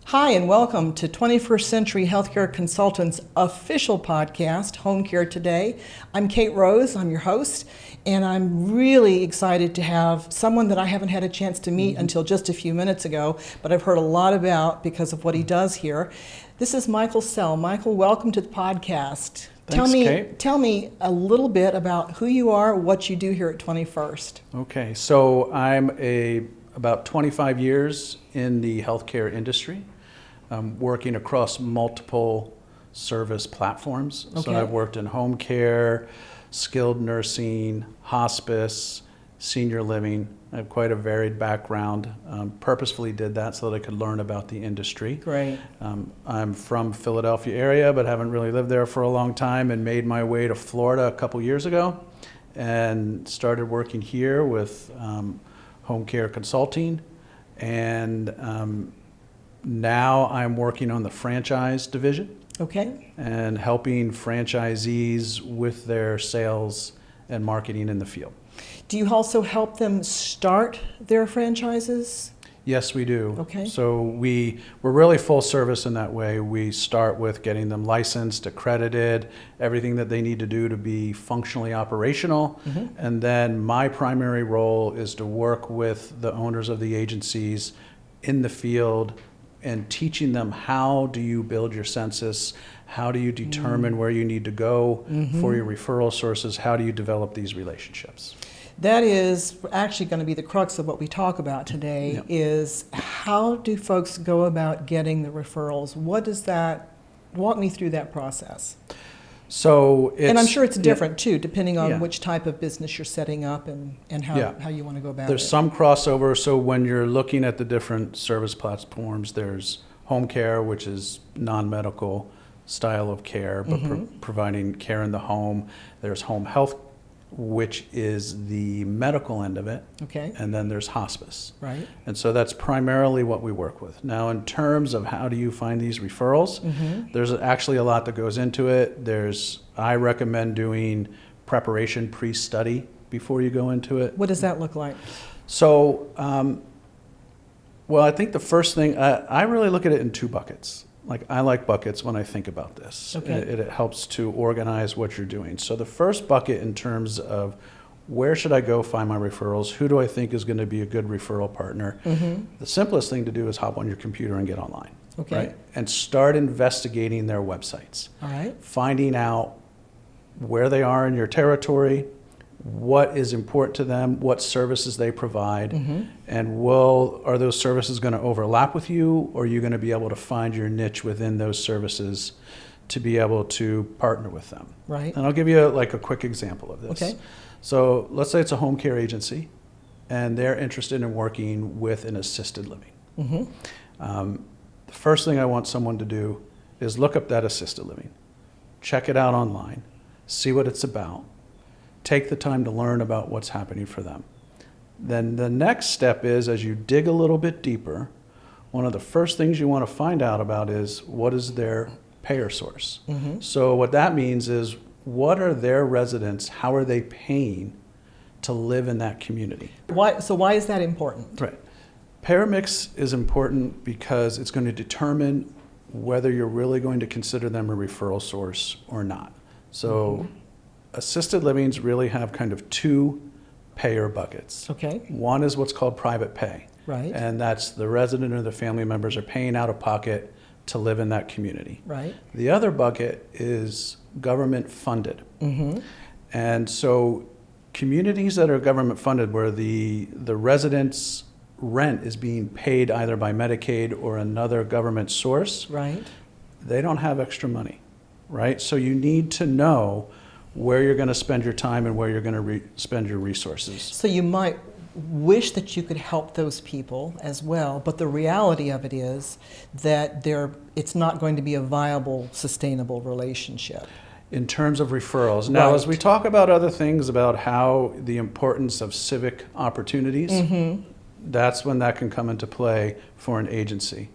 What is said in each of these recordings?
Hi, and welcome to 21st Century Healthcare Consultants' official podcast, Home Care Today. I'm Kate Rose, I'm your host, and I'm really excited to have someone that I haven't had a chance to meet until just a few minutes ago, but I've heard a lot about because of what he does here. This is Michael Sell. Michael, welcome to the podcast. Thanks, Kate. Tell me a little bit about who you are, what you do here at 21st. Okay, so I'm about 25 years in the healthcare industry. Working across multiple service platforms. Okay. So I've worked in home care, skilled nursing, hospice, senior living. I have quite a varied background. Purposefully did that so that I could learn about the industry. Great. I'm from Philadelphia area, but haven't really lived there for a long time, and made my way to Florida a couple years ago and started working here with home care consulting. And now I'm working on the franchise division. Okay. And helping franchisees with their sales and marketing in the field. Do you also help them start their franchises? Yes, we do. Okay. So we're really full service in that way. We start with getting them licensed, accredited, everything that they need to do to be functionally operational. Mm-hmm. And then my primary role is to work with the owners of the agencies in the field and teaching them how do you build your census, how do you determine where you need to go for your referral sources, how do you develop these relationships. That is actually going to be the crux of what we talk about today. Yep. Is how do folks go about getting the referrals? What does that, walk me through that process. So And I'm sure it's different too, depending on Yeah. which type of business you're setting up and how you want to go about There's it. some crossover. So when you're looking at the different service platforms, there's home care, which is non-medical style of care, but providing care in the home. There's home health, which is the medical end of it. Okay. And then there's hospice. Right. And so that's primarily what we work with. Now, in terms of how do you find these referrals, there's actually a lot that goes into it. I recommend doing preparation pre-study before you go into it. What does that look like? So, well, I think the first thing, I really look at it in two buckets. Like, I like buckets when I think about this. Okay. It helps to organize what you're doing. So the first bucket in terms of where should I go find my referrals? Who do I think is going to be a good referral partner? The simplest thing to do is hop on your computer and get online. Okay. Right? And start investigating their websites. All right. Finding out where they are in your territory, what is important to them, what services they provide, and are those services going to overlap with you, or are you going to be able to find your niche within those services to be able to partner with them? Right. And I'll give you a quick example of this. Okay. So let's say it's a home care agency, and they're interested in working with an assisted living. The first thing I want someone to do is look up that assisted living, check it out online, see what it's about, take the time to learn about what's happening for them. Then the next step is, as you dig a little bit deeper, one of the first things you want to find out about is what is their payer source. So what that means is, what are their residents, how are they paying to live in that community? Why is that important? Right. Payer mix is important because it's going to determine whether you're really going to consider them a referral source or not. So assisted livings really have kind of two payer buckets. Okay. One is what's called private pay. Right. And that's the resident or the family members are paying out of pocket to live in that community. Right. The other bucket is government funded. And so communities that are government funded, where the residents' rent is being paid either by Medicaid or another government source, Right. they don't have extra money, right? So you need to know where you're going to spend your time and where you're going to spend your resources. So you might wish that you could help those people as well, but the reality of it is that it's not going to be a viable, sustainable relationship. In terms of referrals. Now, as we Right. talk about other things about how the importance of civic opportunities, that's when that can come into play for an agency.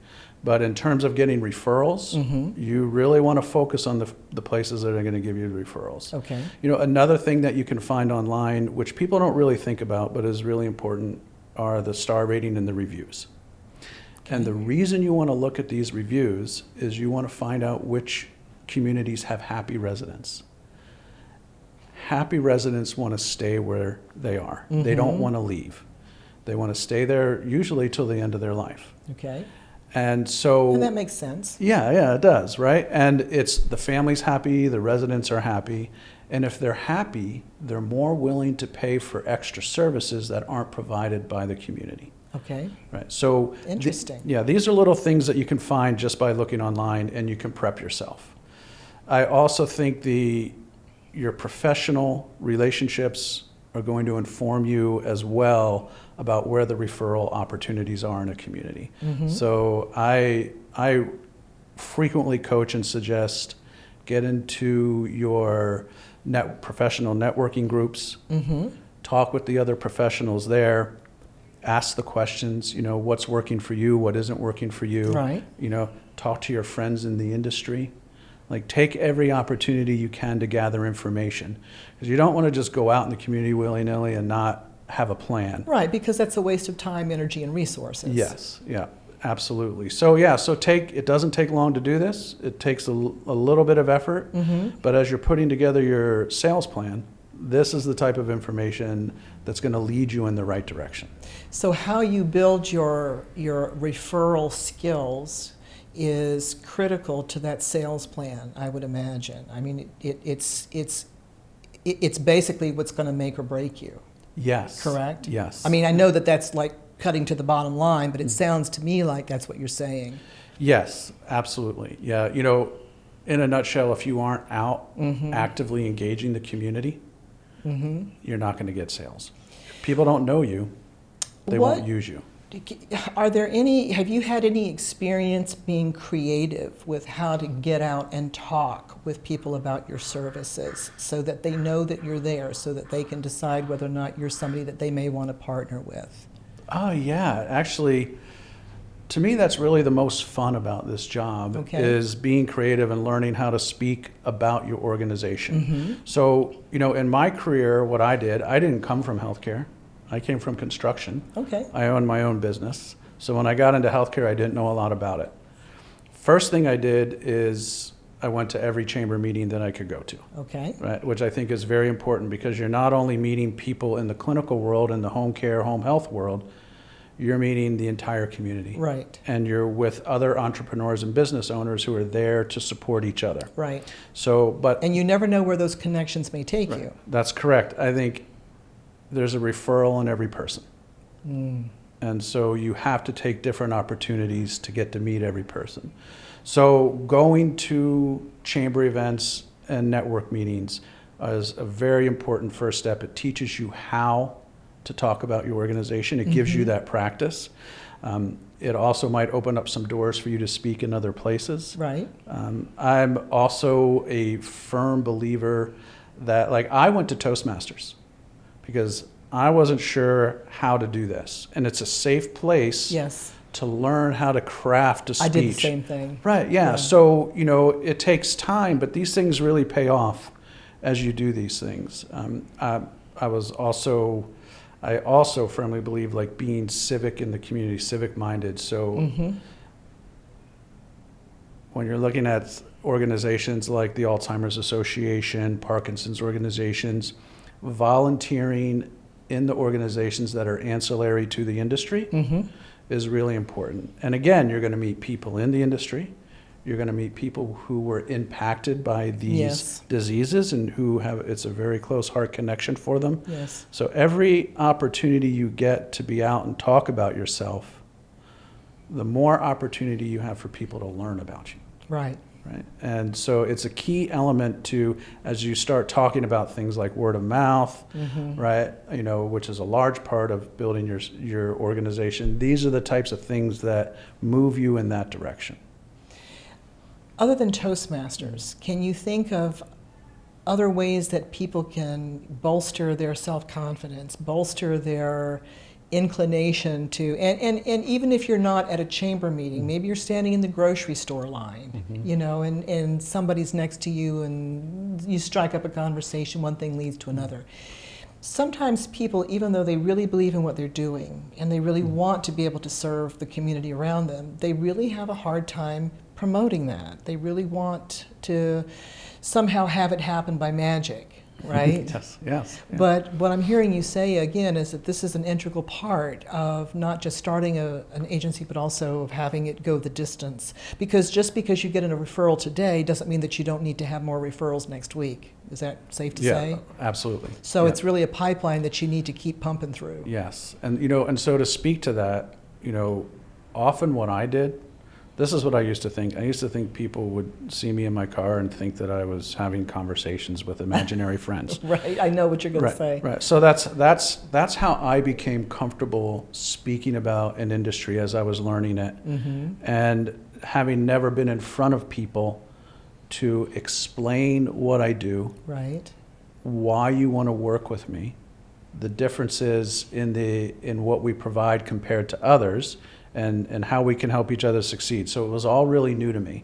But in terms of getting referrals, you really want to focus on the places that are going to give you referrals. Okay. You know, another thing that you can find online, which people don't really think about but is really important, are the star rating and the reviews. And the reason you want to look at these reviews is you want to find out which communities have happy residents. Happy residents want to stay where they are. They don't want to leave. They want to stay there usually till the end of their life. Okay. And so... And that makes sense. Yeah, it does, right? And it's the family's happy, the residents are happy. And if they're happy, they're more willing to pay for extra services that aren't provided by the community. Okay. Right. So interesting. These are little things that you can find just by looking online, and you can prep yourself. I also think your professional relationships are going to inform you as well about where the referral opportunities are in a community. So I frequently coach and suggest get into your professional networking groups, talk with the other professionals there, ask the questions, what's working for you, what isn't working for you. Right. Talk to your friends in the industry. Like, take every opportunity you can to gather information, because you don't want to just go out in the community willy-nilly and not have a plan. Right, because that's a waste of time, energy, and resources. Yes, yeah, absolutely. So it doesn't take long to do this. It takes a little bit of effort, but as you're putting together your sales plan, this is the type of information that's going to lead you in the right direction. So how you build your referral skills is critical to that sales plan, I would imagine. I mean, it's basically what's going to make or break you. Yes. Correct? Yes. I mean, I know that that's like cutting to the bottom line, but it sounds to me like that's what you're saying. Yes, absolutely. Yeah, in a nutshell, if you aren't out actively engaging the community, you're not going to get sales. People don't know you, they won't use you. Have you had any experience being creative with how to get out and talk with people about your services so that they know that you're there, so that they can decide whether or not you're somebody that they may want to partner with? Oh, yeah. Actually, to me, that's really the most fun about this job, is being creative and learning how to speak about your organization. So, in my career, what I didn't come from healthcare. I came from construction. Okay. I owned my own business. So when I got into healthcare, I didn't know a lot about it. First thing I did is I went to every chamber meeting that I could go to. Okay. Right, which I think is very important, because you're not only meeting people in the clinical world and the home care, home health world, you're meeting the entire community. Right. And you're with other entrepreneurs and business owners who are there to support each other. Right. And you never know where those connections may take you. That's correct. I think there's a referral in every person. And so you have to take different opportunities to get to meet every person. So going to chamber events and network meetings is a very important first step. It teaches you how to talk about your organization. It gives you that practice. It also might open up some doors for you to speak in other places. Right. I'm also a firm believer that, I went to Toastmasters because I wasn't sure how to do this. And it's a safe place to learn how to craft a speech. I did the same thing. Right, yeah. So, it takes time, but these things really pay off as you do these things. I also firmly believe being civic in the community, civic minded. So when you're looking at organizations like the Alzheimer's Association, Parkinson's organizations, volunteering in the organizations that are ancillary to the industry is really important. And again, you're going to meet people in the industry. You're going to meet people who were impacted by these diseases and who it's a very close heart connection for them. Yes. So every opportunity you get to be out and talk about yourself, the more opportunity you have for people to learn about you. Right. Right. And so it's a key element to, as you start talking about things like word of mouth, right, which is a large part of building your organization. These are the types of things that move you in that direction. Other than Toastmasters, can you think of other ways that people can bolster their self-confidence, bolster their inclination to, and even if you're not at a chamber meeting, maybe you're standing in the grocery store line, and somebody's next to you and you strike up a conversation, one thing leads to another. Sometimes people, even though they really believe in what they're doing and they really want to be able to serve the community around them, they really have a hard time promoting that. They really want to somehow have it happen by magic, right? Yes, yes. Yeah. But what I'm hearing you say again is that this is an integral part of not just starting an agency, but also of having it go the distance. Because just because you get a referral today doesn't mean that you don't need to have more referrals next week. Is that safe to say? Yeah, absolutely. So Yeah. it's really a pipeline that you need to keep pumping through. Yes, and and so to speak to that, often what I did, this is what I used to think. I used to think people would see me in my car and think that I was having conversations with imaginary friends. Right, I know what you're going to say. Right. So that's how I became comfortable speaking about an industry as I was learning it, and having never been in front of people to explain what I do, Right. why you want to work with me, the differences in what we provide compared to others, and how we can help each other succeed. So it was all really new to me.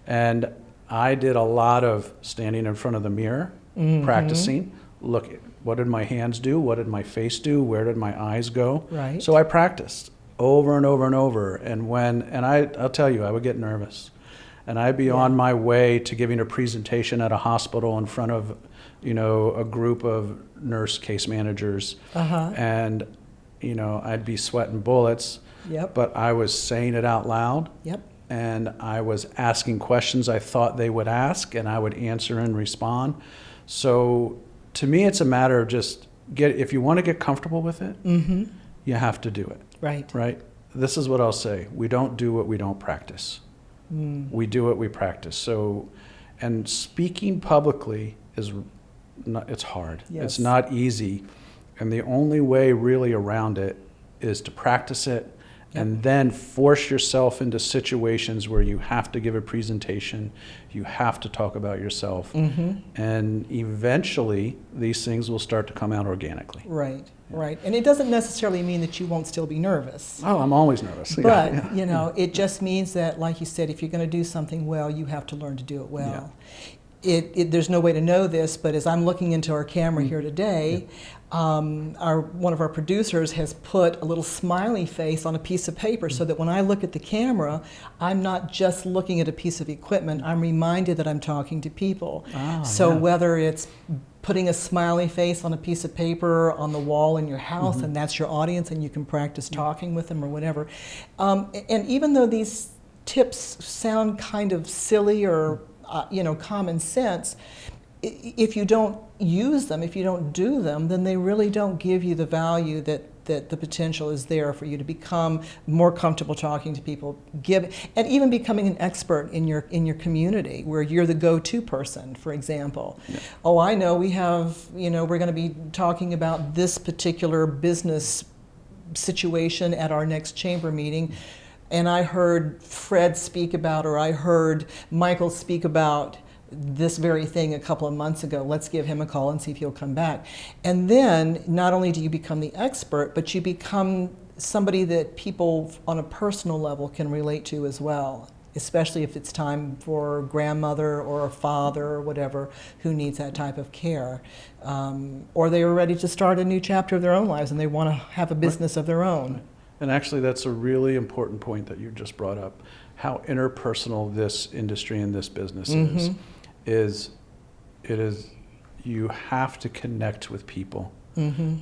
And I did a lot of standing in front of the mirror, practicing, look, what did my hands do? What did my face do? Where did my eyes go? Right. So I practiced over and over and over. And I'll tell you, I would get nervous. And I'd be on my way to giving a presentation at a hospital in front of, a group of nurse case managers. And, I'd be sweating bullets. Yep. But I was saying it out loud. Yep. And I was asking questions I thought they would ask, and I would answer and respond. So to me, it's a matter of just if you want to get comfortable with it, you have to do it. Right. Right? This is what I'll say. We don't do what we don't practice. We do what we practice. So, and speaking publicly it's hard. Yes. It's not easy. And the only way really around it is to practice it, and then force yourself into situations where you have to give a presentation, you have to talk about yourself, and eventually these things will start to come out organically. Right. Right. And it doesn't necessarily mean that you won't still be nervous. Oh, I'm always nervous. But, Yeah. it just means that, like you said, if you're going to do something well, you have to learn to do it well. There's no way to know this, but as I'm looking into our camera here today, one of our producers has put a little smiley face on a piece of paper so that when I look at the camera, I'm not just looking at a piece of equipment, I'm reminded that I'm talking to people. Whether it's putting a smiley face on a piece of paper on the wall in your house, and that's your audience, and you can practice talking with them or whatever. And even though these tips sound kind of silly or common sense, if you don't use them, if you don't do them, then they really don't give you the value that the potential is there for you to become more comfortable talking to people, and even becoming an expert in your community, where you're the go-to person, for example. Oh, I know we have, we're going to be talking about this particular business situation at our next chamber meeting. And I heard Fred speak about, or I heard Michael speak about this very thing a couple of months ago. Let's give him a call and see if he'll come back. And then not only do you become the expert, but you become somebody that people on a personal level can relate to as well, especially if it's time for a grandmother or a father or whatever who needs that type of care. Or they are ready to start a new chapter of their own lives and they want to have a business of their own. And actually, that's a really important point that you just brought up. How interpersonal this industry and this business is. You have to connect with people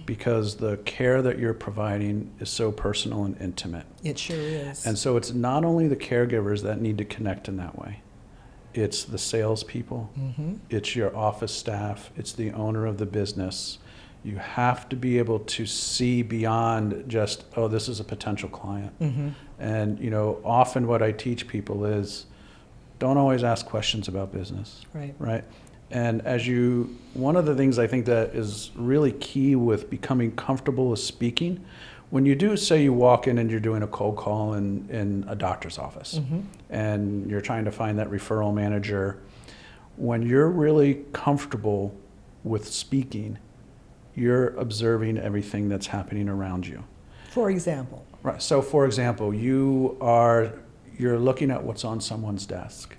because the care that you're providing is so personal and intimate. It sure is. And so it's not only the caregivers that need to connect in that way. It's the salespeople. It's your office staff. It's the owner of the business. You have to be able to see beyond just, oh, this is a potential client. And, often what I teach people is don't always ask questions about business. Right? And one of the things I think that is really key with becoming comfortable with speaking, when you do, say you walk in and you're doing a cold call in a doctor's office, and you're trying to find that referral manager, when you're really comfortable with speaking, you're observing everything that's happening around you. For example? Right. So, for example, you're looking at what's on someone's desk.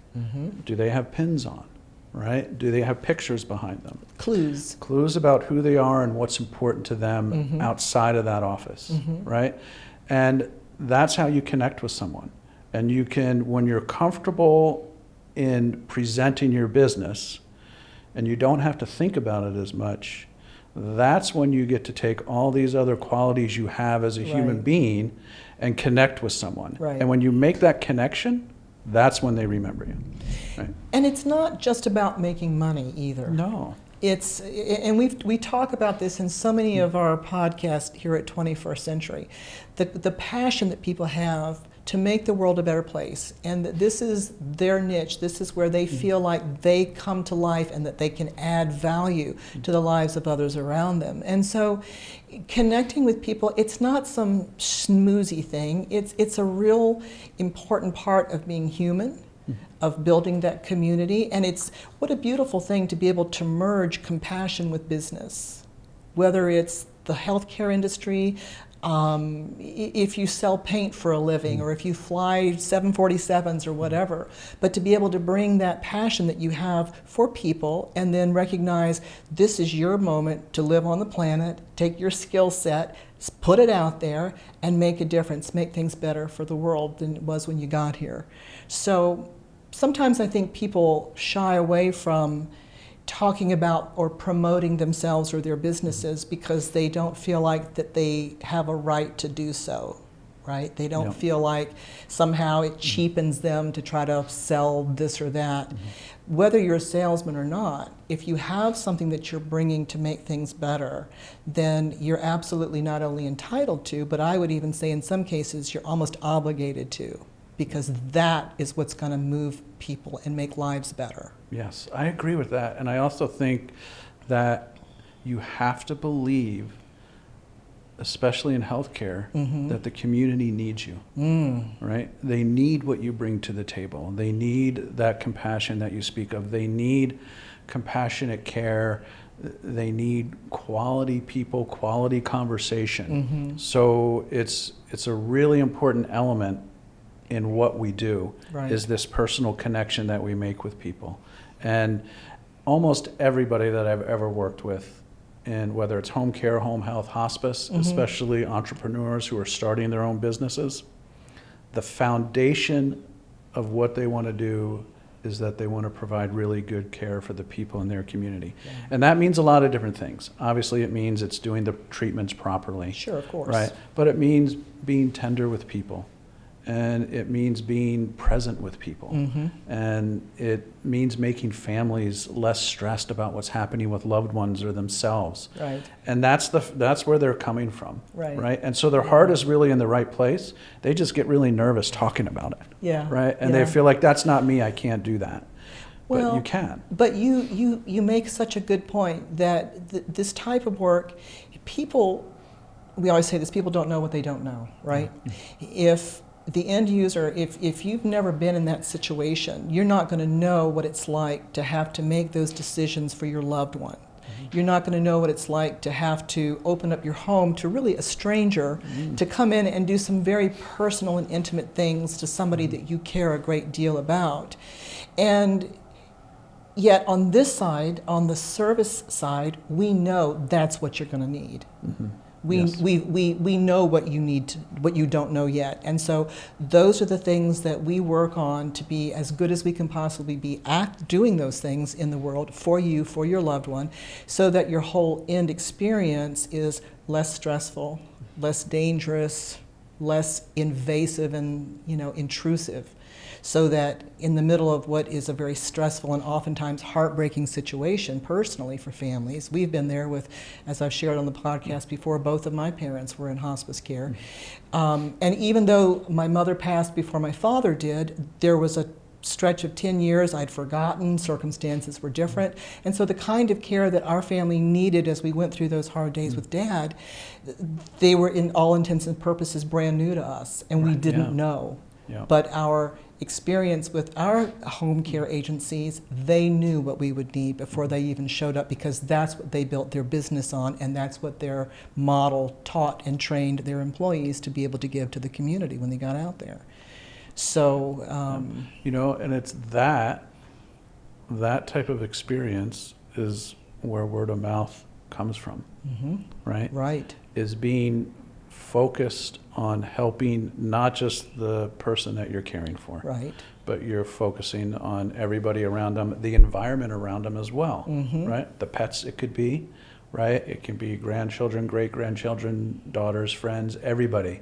Do they have pins on? right? Do they have pictures behind them? Clues. Clues about who they are and what's important to them outside of that office, right? And that's how you connect with someone. And you can, when you're comfortable in presenting your business and you don't have to think about it as much, that's when you get to take all these other qualities you have as a human being and connect with someone. Right. And when you make that connection, that's when they remember you. Right? And it's not just about making money either. No. It's, and we talk about this in so many of our podcasts here at 21st Century, the passion that people have to make the world a better place, and that this is their niche, this is where they feel like they come to life and that they can add value to the lives of others around them. And so connecting with people, it's not some schmoozy thing, it's a real important part of being human, of building that community, and it's what a beautiful thing to be able to merge compassion with business, whether it's the healthcare industry, if you sell paint for a living, or if you fly 747s or whatever, but to be able to bring that passion that you have for people and then recognize this is your moment to live on the planet, take your skill set, put it out there, and make a difference, make things better for the world than it was when you got here. So sometimes I think people shy away from talking about or promoting themselves or their businesses because they don't feel like that they have a right to do so, right? They don't feel like somehow it cheapens them to try to sell this or that. Whether you're a salesman or not, if you have something that you're bringing to make things better, then you're absolutely not only entitled to, but I would even say in some cases you're almost obligated to, because that is what's going to move people and make lives better. Yes, I agree with that. And I also think that you have to believe, especially in healthcare, that the community needs you, right? They need what you bring to the table. They need that compassion that you speak of. They need compassionate care. They need quality people, quality conversation. So it's a really important element in what we do, is this personal connection that we make with people. And almost everybody that I've ever worked with, and whether it's home care, home health, hospice, especially entrepreneurs who are starting their own businesses, the foundation of what they want to do is that they want to provide really good care for the people in their community. And that means a lot of different things. Obviously it means it's doing the treatments properly. Sure, of course. Right? But it means being tender with people. And it means being present with people. And it means making families less stressed about what's happening with loved ones or themselves. Right. And that's where they're coming from. Right. And so their heart is really in the right place. They just get really nervous talking about it. Yeah. Right? And they feel like, that's not me, I can't do that. Well, but you can. But you make such a good point that this type of work, people, we always say this, people don't know what they don't know, right? If the end user, if you've never been in that situation, you're not going to know what it's like to have to make those decisions for your loved one. You're not going to know what it's like to have to open up your home to really a stranger to come in and do some very personal and intimate things to somebody that you care a great deal about. And yet on this side, on the service side, we know that's what you're going to need. We know what you need to, what you don't know yet. And so those are the things that we work on to be as good as we can possibly be at doing those things in the world for you, for your loved one, so that your whole end experience is less stressful, less dangerous, less invasive and intrusive. So that in the middle of what is a very stressful and oftentimes heartbreaking situation personally for families, we've been there with, as I've shared on the podcast before, both of my parents were in hospice care. And even though my mother passed before my father did, there was a stretch of 10 years I'd forgotten, circumstances were different. And so the kind of care that our family needed as we went through those hard days with Dad, they were in all intents and purposes brand new to us, and we didn't know. But our experience with our home care agencies, they knew what we would need before they even showed up, because that's what they built their business on, and that's what their model taught and trained their employees to be able to give to the community when they got out there. So, and it's that that type of experience is where word of mouth comes from, right? Right. Is being focused on helping not just the person that you're caring for, Right. but you're focusing on everybody around them, the environment around them as well, right? The pets, it could be, right? It can be grandchildren, great-grandchildren, daughters, friends, everybody.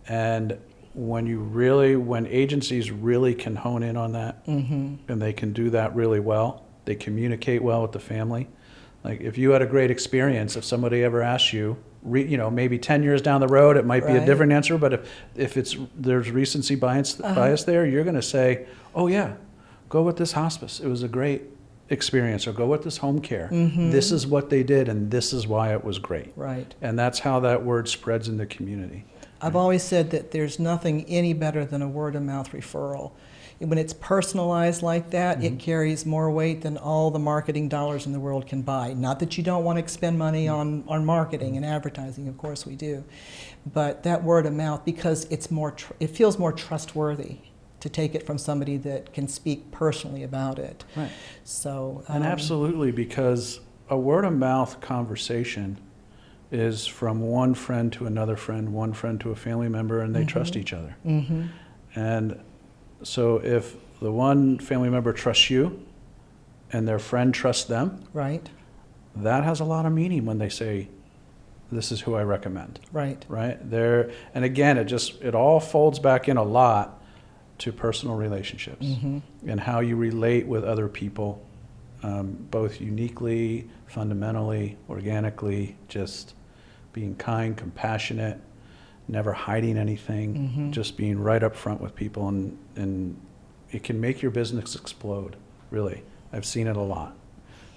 And when agencies really can hone in on that, and they can do that really well, they communicate well with the family. Like if you had a great experience, if somebody ever asked you, maybe 10 years down the road, it might be a different answer, but if there's recency bias there, you're going to say, oh yeah, go with this hospice. It was a great experience, or go with this home care. This is what they did, and this is why it was great. Right. And that's how that word spreads in the community. I've always said that there's nothing any better than a word-of-mouth referral. When it's personalized like that, it carries more weight than all the marketing dollars in the world can buy. Not that you don't want to expend money on marketing and advertising, of course we do. But that word of mouth, because it feels more trustworthy to take it from somebody that can speak personally about it. Right. So, and absolutely, because a word of mouth conversation is from one friend to another friend, one friend to a family member, and they trust each other. And so if the one family member trusts you and their friend trusts them, right, that has a lot of meaning when they say, this is who I recommend. Right. Right? And again, it all folds back in a lot to personal relationships and how you relate with other people, both uniquely, fundamentally, organically, just being kind, compassionate, never hiding anything, just being right up front with people, and it can make your business explode, really. I've seen it a lot.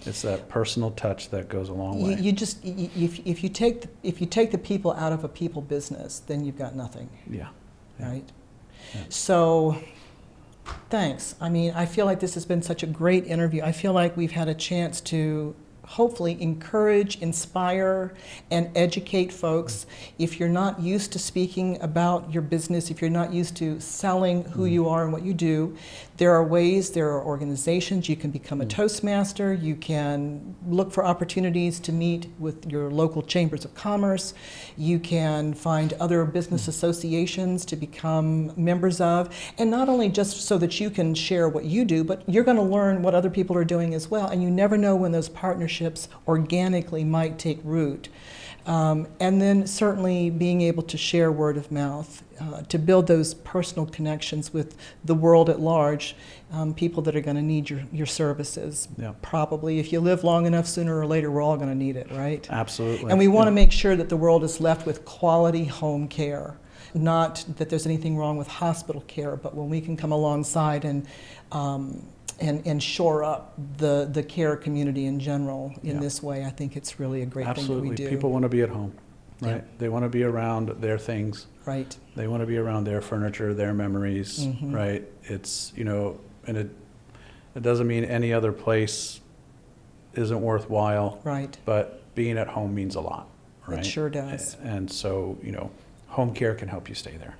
It's that personal touch that goes a long way. If you take the people out of a people business, then you've got nothing. Yeah. Right? Yeah. So, thanks. I mean, I feel like this has been such a great interview. I feel like we've had a chance to hopefully encourage, inspire, and educate folks. If you're not used to speaking about your business, if you're not used to selling who you are and what you do, there are organizations. You can become a Toastmaster. You can look for opportunities to meet with your local chambers of commerce. You can find other business associations to become members of. And not only just so that you can share what you do, but you're going to learn what other people are doing as well. And you never know when those partnerships organically might take root. And then certainly being able to share word of mouth, to build those personal connections with the world at large, people that are going to need your services. Yeah. Probably, if you live long enough, sooner or later, we're all going to need it, right? Absolutely. And we want to make sure that the world is left with quality home care. Not that there's anything wrong with hospital care, but when we can come alongside and shore up the care community in general in this way, I think it's really a great thing that we do. People want to be at home, right? Yeah. They want to be around their things. Right. They want to be around their furniture, their memories, right? It's, and it doesn't mean any other place isn't worthwhile. Right. But being at home means a lot, right? It sure does. And so, home care can help you stay there,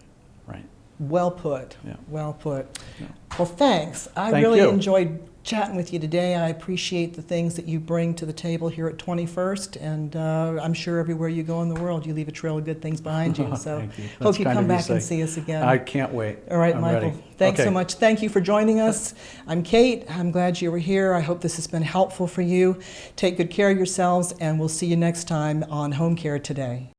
right? Well put. Yeah. Well put. Yeah. Well, thanks. I Thank really you. enjoyed chatting with you today. I appreciate the things that you bring to the table here at 21st, and I'm sure everywhere you go in the world, you leave a trail of good things behind you. So Thank you. hope That's you kind come of you back and say. see us again. I can't wait. All right, I'm Michael. ready. Thanks Okay. so much. Thank you for joining us. I'm Kate. I'm glad you were here. I hope this has been helpful for you. Take good care of yourselves, and we'll see you next time on Home Care Today.